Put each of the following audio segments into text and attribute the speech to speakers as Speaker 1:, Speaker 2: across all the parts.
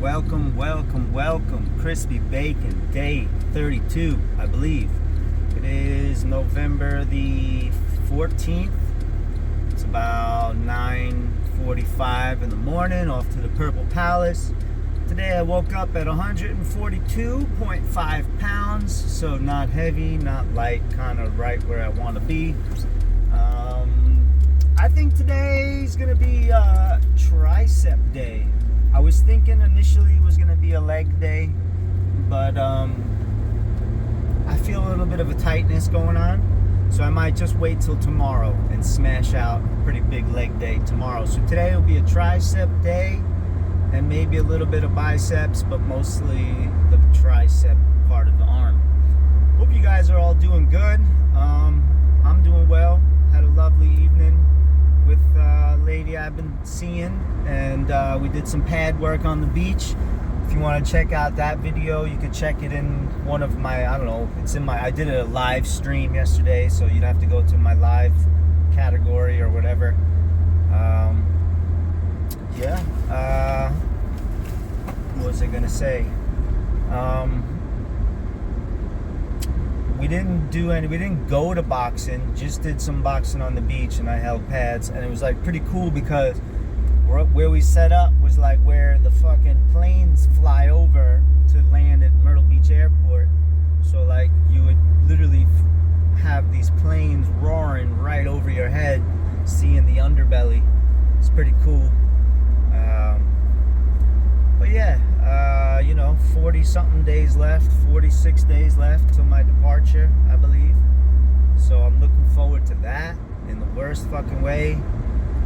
Speaker 1: Welcome. Crispy Bacon, day 32, I believe. It is November the 14th. It's about 9:45 in the morning, off to the Purple Palace. Today I woke up at 142.5 pounds, so not heavy, not light, kind of right where I want to be. I think today's going to be tricep day. I was thinking initially it was going to be a leg day, but I feel a little bit of a tightness going on, so I might just wait till tomorrow and smash out a pretty big leg day tomorrow. So today will be a tricep day and maybe a little bit of biceps, but mostly the tricep part of the arm. Hope you guys are all doing good. I'm doing well. Had a lovely evening with a lady I've been seeing, and we did some pad work on the beach. If you want to check out that video, you can check it in one of my, I did a live stream yesterday, so you'd have to go to my live category or whatever. What was I gonna say? We didn't go to boxing, just did some boxing on the beach, and I held pads, and it was like pretty cool because where we set up was like where the fucking planes fly over to land at Myrtle Beach Airport. So like you would literally have these planes roaring right over your head, seeing the underbelly. It's pretty cool. But yeah, 40-something days left, 46 days left till my departure, I believe. So I'm looking forward to that in the worst fucking way.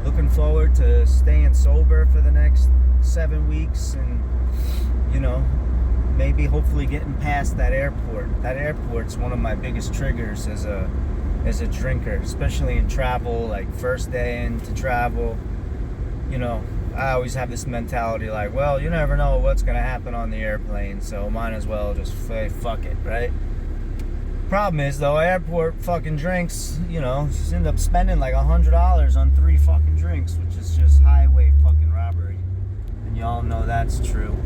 Speaker 1: Looking forward to staying sober for the next 7 weeks, and maybe hopefully getting past that airport. That airport's one of my biggest triggers as a drinker, especially in travel, like first day into travel. I always have this mentality like, well, you never know what's gonna happen on the airplane, so might as well just say fuck it, right? Problem is though, airport fucking drinks, just end up spending like $100 on 3 fucking drinks, which is just highway fucking robbery, and y'all know that's true.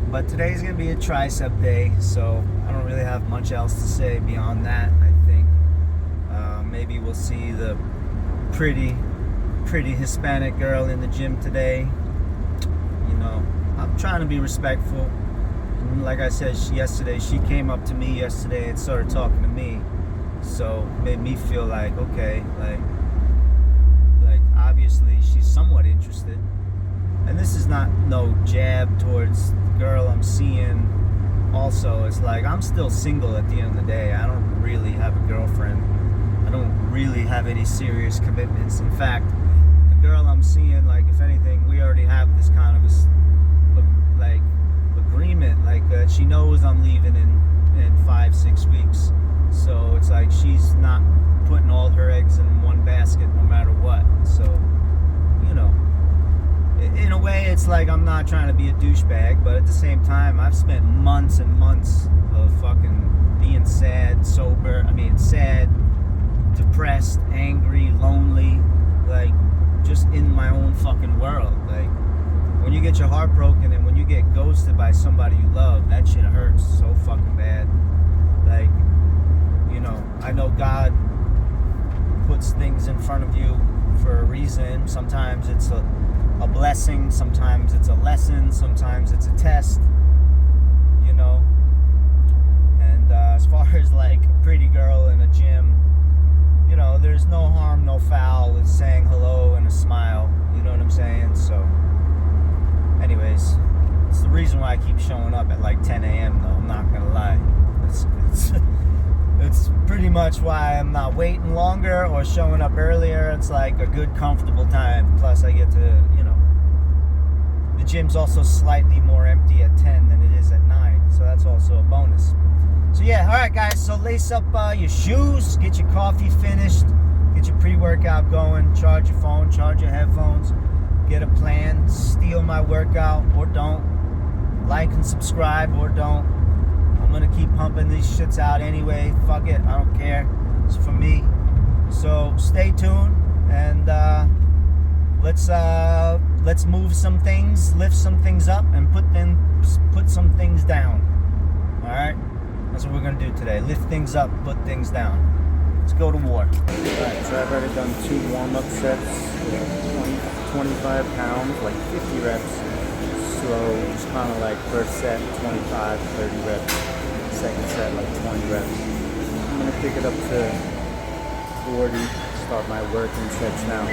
Speaker 1: But today's gonna be a tricep day, so I don't really have much else to say beyond that. I think maybe we'll see the pretty Hispanic girl in the gym today. I'm trying to be respectful. And like I said yesterday, she came up to me yesterday and started talking to me, so made me feel like, okay, like obviously she's somewhat interested. And this is not no jab towards the girl I'm seeing. Also, it's like I'm still single at the end of the day. I don't really have a girlfriend. I don't really have any serious commitments. In fact, the girl I'm seeing, like, if anything, we already have this kind of agreement, like she knows I'm leaving in 5-6 weeks. So it's like she's not putting all her eggs in one basket no matter what. So, in a way, it's like I'm not trying to be a douchebag, but at the same time, I've spent months and months of fucking being sad, depressed, angry, lonely, like just in my own fucking world. Like when you get your heart broken and when you get ghosted by somebody you love, that shit hurts so fucking bad. Like, I know God puts things in front of you for a reason. Sometimes it's a blessing, sometimes it's a lesson, sometimes it's a test, and as far as like a pretty girl in a gym, there's no harm, no foul with saying hello and a smile, you know what I'm saying? So anyways, it's the reason why I keep showing up at like 10 a.m. though, I'm not gonna lie. It's pretty much why I'm not waiting longer or showing up earlier. It's like a good, comfortable time. Plus I get to, the gym's also slightly more empty at 10 than it is at 9, so that's also a bonus. So yeah, all right guys, so lace up your shoes, get your coffee finished, get your pre-workout going, charge your phone, charge your headphones, get a plan, steal my workout or don't, like and subscribe or don't. I'm gonna keep pumping these shits out anyway. Fuck it, I don't care. It's for me. So stay tuned, and let's move some things, lift some things up, and put some things down. All right, that's what we're gonna do today. Lift things up, put things down. Let's go to war. All right, so I've already done 2 warm-up sets, 25 pounds, like 50 reps. Slow, just kind of like first set 25, 30 reps. Second set like 20 reps. I'm gonna pick it up to 40. Start my working sets now.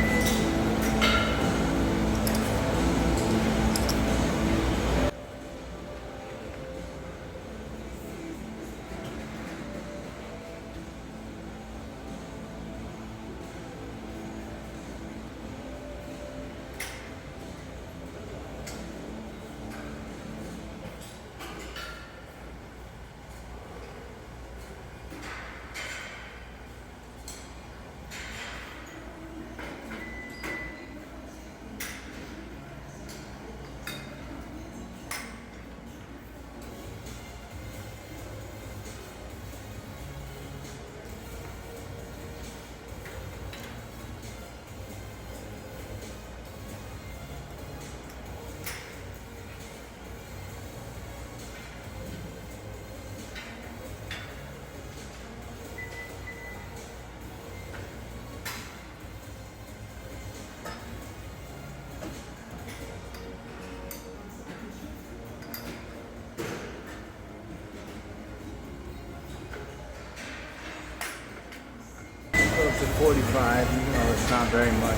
Speaker 1: To 45, even though it's not very much.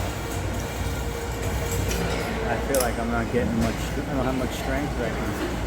Speaker 1: I feel like I'm not getting much, I don't have much strength right now.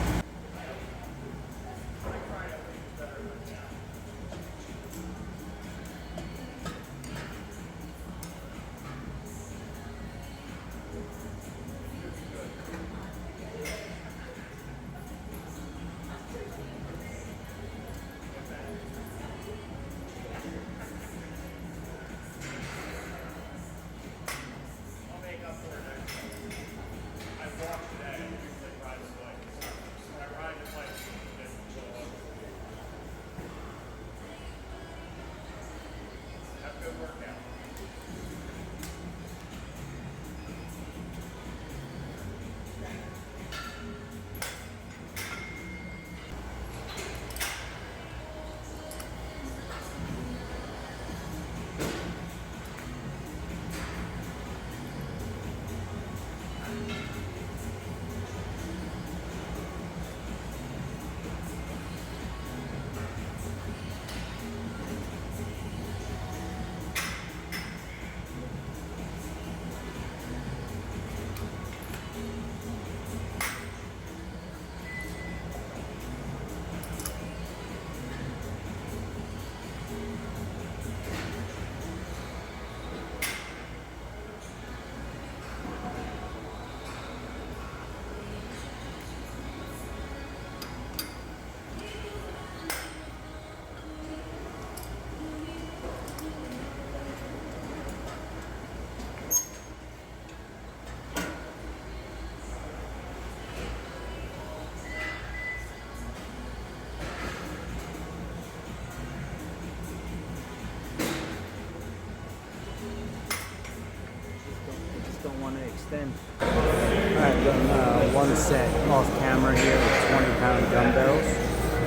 Speaker 1: Want to extend. Alright, done one set off camera here with 20-pound dumbbells.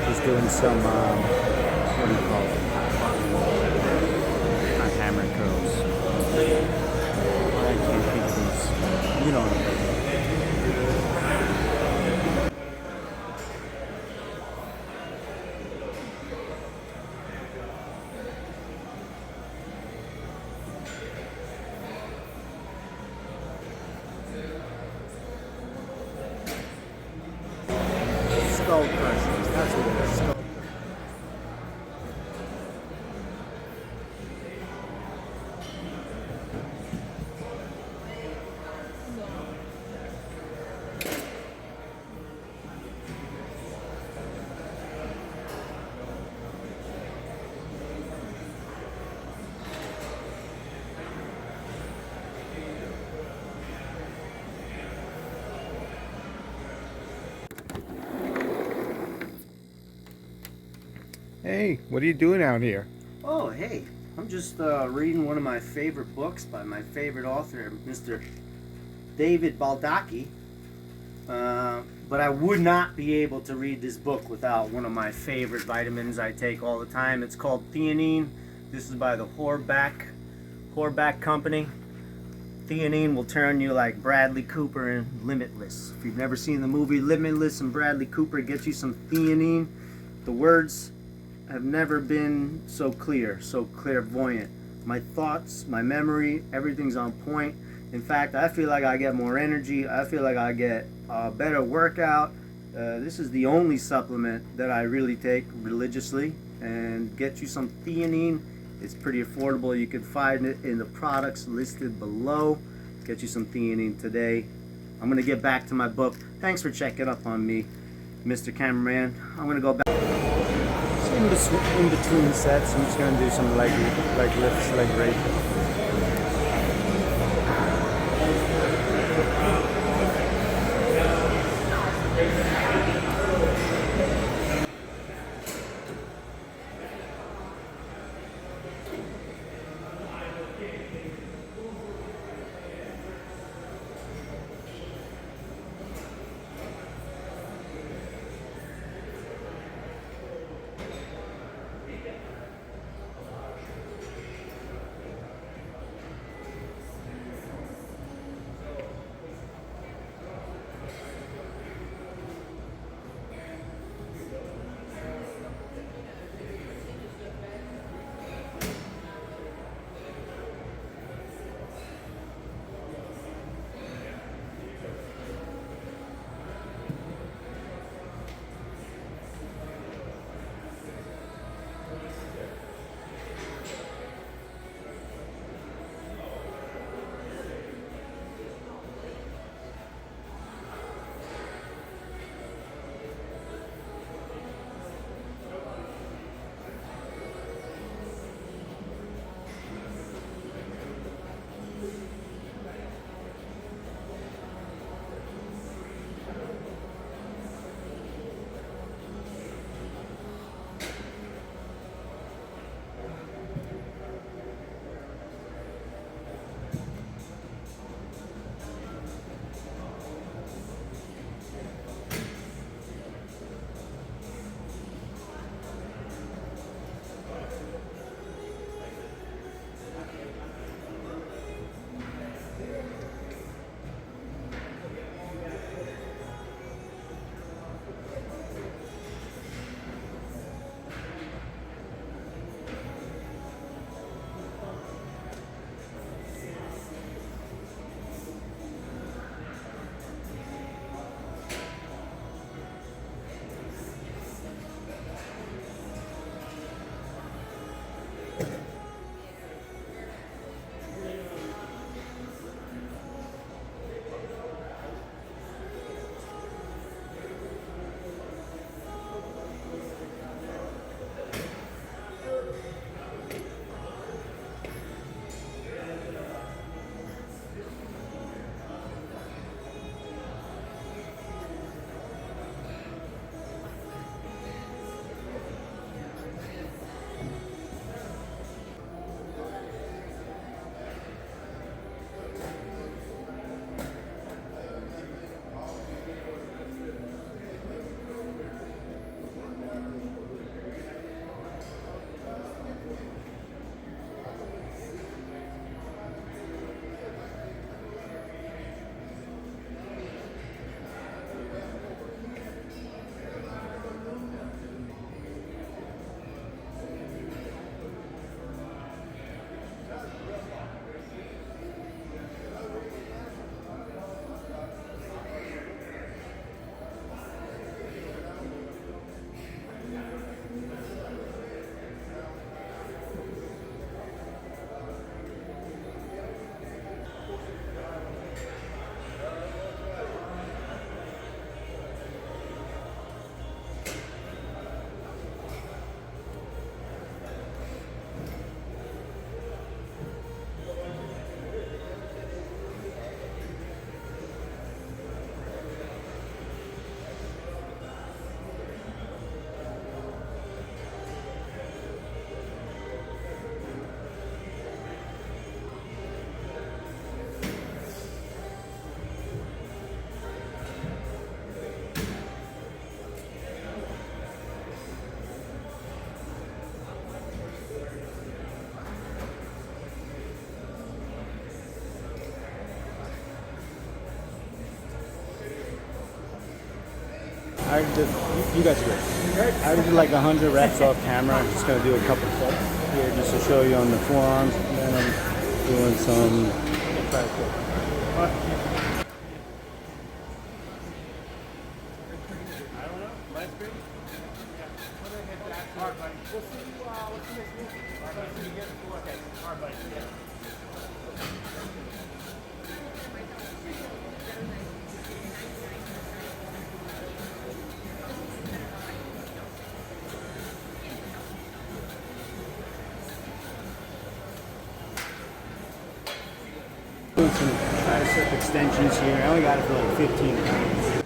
Speaker 1: Just doing some, what do you call it? Not hammer curls. I can't think of these. You know what I'm talking about. Skull crushers, that's what it is. Skull.
Speaker 2: Hey, what are you doing out here?
Speaker 1: Oh, hey, I'm just reading one of my favorite books by my favorite author, Mr. David Baldacci. But I would not be able to read this book without one of my favorite vitamins I take all the time. It's called theanine. This is by the Horback Company. Theanine will turn you like Bradley Cooper in Limitless. If you've never seen the movie Limitless and Bradley Cooper gets you some theanine, the words have never been so clear, so clairvoyant. My thoughts, my memory, everything's on point. In fact, I feel like I get more energy. I feel like I get a better workout. This is the only supplement that I really take religiously. And get you some theanine. It's pretty affordable. You can find it in the products listed below. Get you some theanine today. I'm going to get back to my book. Thanks for checking up on me, Mr. Cameraman. I'm going to go back. In between sets, I'm just going to do some leg lifts, leg raises.
Speaker 2: I just, you guys do it. I did like 100 reps off camera. I'm just gonna do a couple sets here just to show you on the forearms, and then I'm doing some triceps. Doing some tricep extensions here. I only got it for like 15 pounds.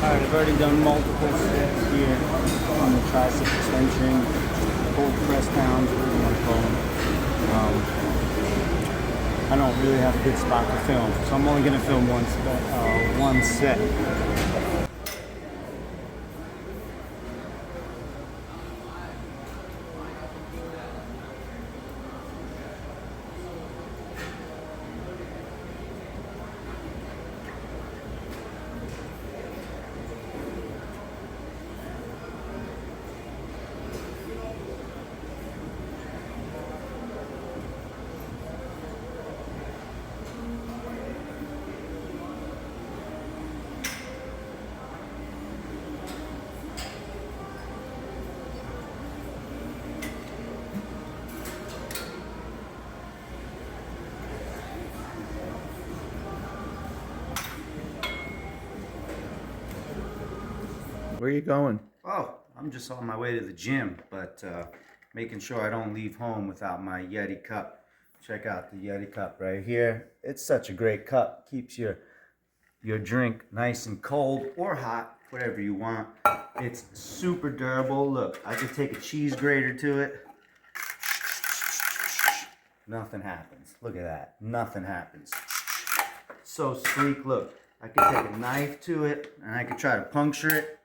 Speaker 2: Alright, I've already done multiple sets here on the tricep extension, pull press downs, whatever you want to call them. I don't really have a good spot to film, so I'm only going to film one set. Where are you going?
Speaker 1: Oh, I'm just on my way to the gym, but making sure I don't leave home without my Yeti cup. Check out the Yeti cup right here. It's such a great cup. Keeps your drink nice and cold or hot, whatever you want. It's super durable. Look, I could take a cheese grater to it. Nothing happens. Look at that. Nothing happens. So sleek. Look, I could take a knife to it and I could try to puncture it.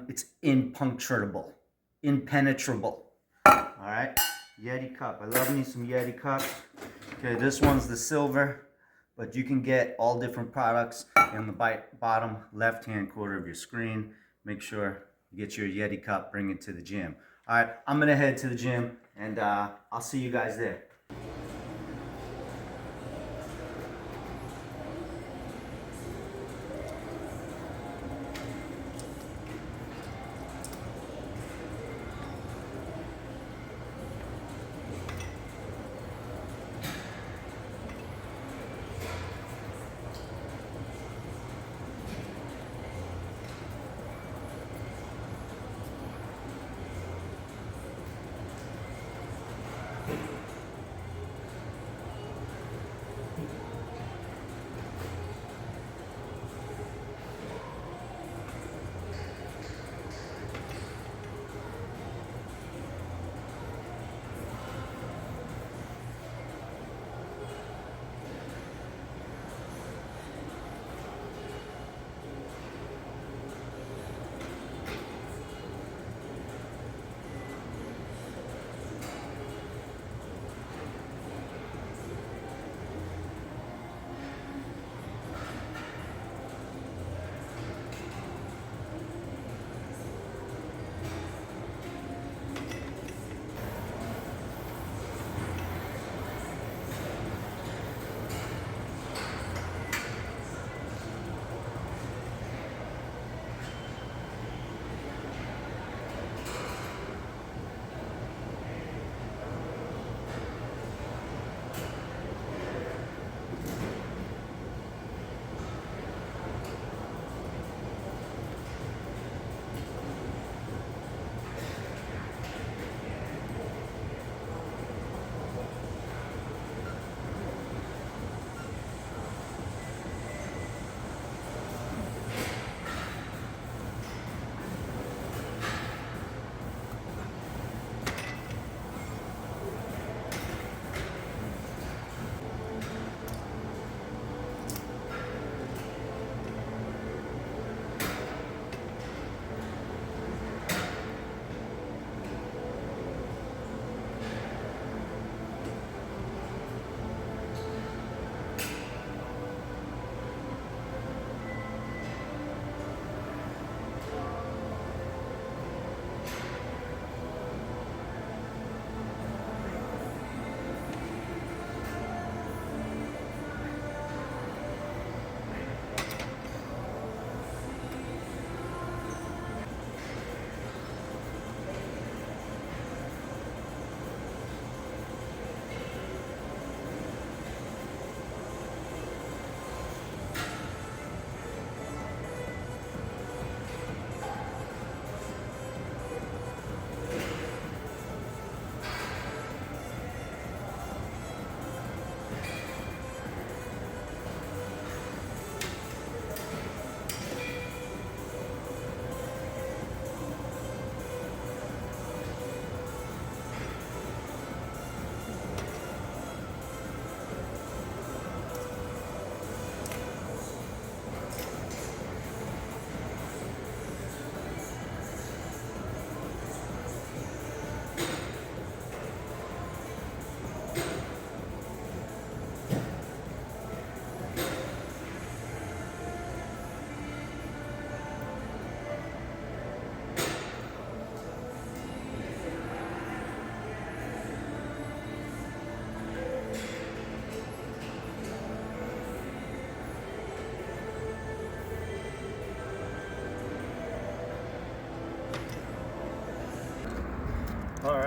Speaker 1: It's impuncturable, impenetrable. All right, Yeti cup. I love me some Yeti cups. Okay, this one's the silver, but you can get all different products in the bottom left-hand corner of your screen. Make sure you get your Yeti cup, bring it to the gym. All right, I'm gonna head to the gym, and I'll see you guys there.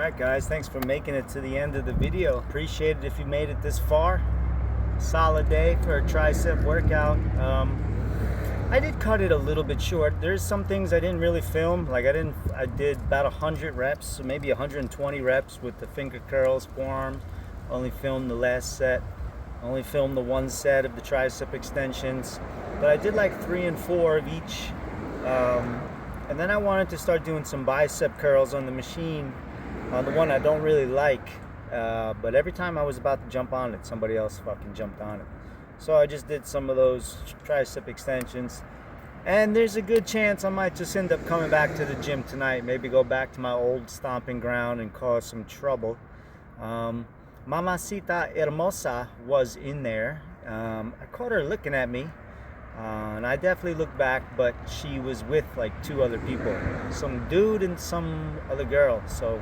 Speaker 1: Alright guys, thanks for making it to the end of the video. Appreciate it if you made it this far. Solid day for a tricep workout. I did cut it a little bit short. There's some things I didn't really film. Like I did about 100 reps, so maybe 120 reps with the finger curls, forearms. Only filmed the last set. Only filmed the one set of the tricep extensions. But I did like 3 and 4 of each. And then I wanted to start doing some bicep curls on the machine. The one I don't really like. But every time I was about to jump on it, somebody else fucking jumped on it. So I just did some of those tricep extensions. And there's a good chance I might just end up coming back to the gym tonight. Maybe go back to my old stomping ground and cause some trouble. Mamacita Hermosa was in there. I caught her looking at me. And I definitely looked back, but she was with like 2 other people. Some dude and some other girl. So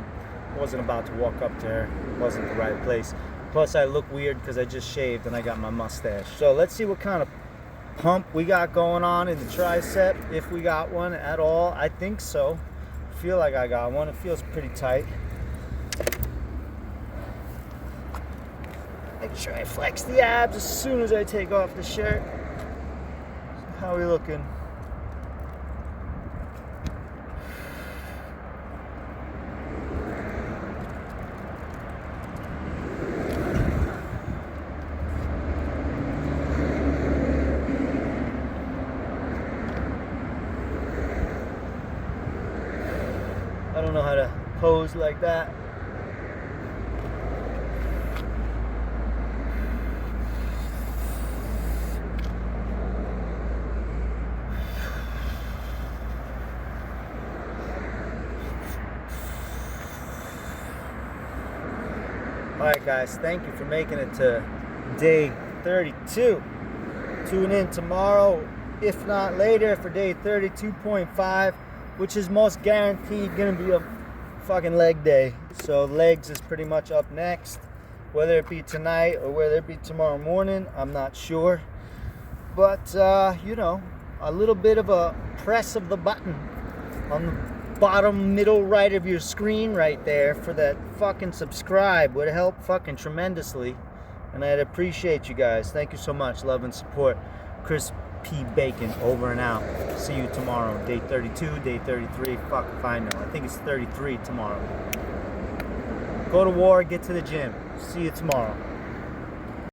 Speaker 1: I wasn't about to walk up to her. It wasn't the right place. Plus I look weird because I just shaved and I got my mustache. So let's see what kind of pump we got going on in the tricep, if we got one at all. I think so. I feel like I got one. It feels pretty tight. Make sure I flex the abs as soon as I take off the shirt. How are we looking? I don't know how to pose like that. Alright guys, thank you for making it to day 32. Tune in tomorrow, if not later, for day 32.5. Which is most guaranteed gonna be a fucking leg day. So legs is pretty much up next. Whether it be tonight or whether it be tomorrow morning, I'm not sure. But, you know, a little bit of a press of the button on the bottom middle right of your screen right there for that fucking subscribe would help fucking tremendously. And I'd appreciate you guys. Thank you so much. Love and support. Chris P. Bacon, over and out. See you tomorrow. Day 32, day 33. Fuck if I know. I think it's 33 tomorrow. Go to war, get to the gym. See you tomorrow.